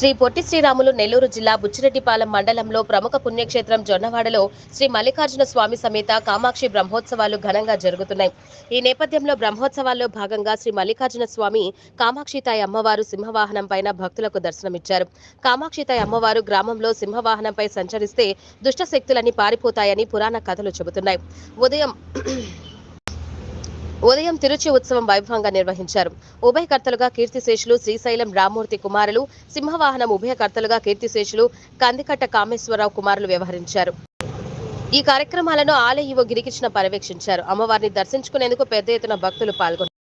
శ్రీ పొట్టి శ్రీరాములు నెల్లూరు జిల్లా బుచ్చిరెడ్డిపాలెం మండలంలో ప్రముఖ పుణ్యక్షేత్రం జొన్నవాడలో శ్రీ మల్లికార్జున స్వామి సమేత కామాక్షి బ్రహ్మోత్సవాలు ఘనంగా జరుగుతున్నాయి. ఈ నేపథ్యంలో బ్రహ్మోత్సవాల్లో భాగంగా శ్రీ మల్లికార్జున స్వామి కామాక్షితాయి అమ్మవారు సింహవాహనం పైన భక్తులకు దర్శనమిచ్చారు. కామాక్షితాయి అమ్మవారు గ్రామంలో సింహవాహనంపై సంచరిస్తే దుష్ట శక్తులన్నీ పారిపోతాయని పురాణ కథలు చెబుతున్నాయి. ఉదయం తిరుచి ఉత్సవం వైభవంగా నిర్వహించారు. ఉభయకర్తలుగా కీర్తిశేషులు శ్రీశైలం రామ్మూర్తి కుమారులు, సింహవాహనం ఉభయకర్తలుగా కీర్తిశేషులు కందికట్ట కామేశ్వరరావు కుమారులు వ్యవహరించారు. ఈ కార్యక్రమాలను ఆలయ ఈవో గిరికృష్ణ పర్యవేక్షించారు. అమ్మవారిని దర్శించుకునేందుకు పెద్ద ఎత్తున భక్తులు పాల్గొన్నారు.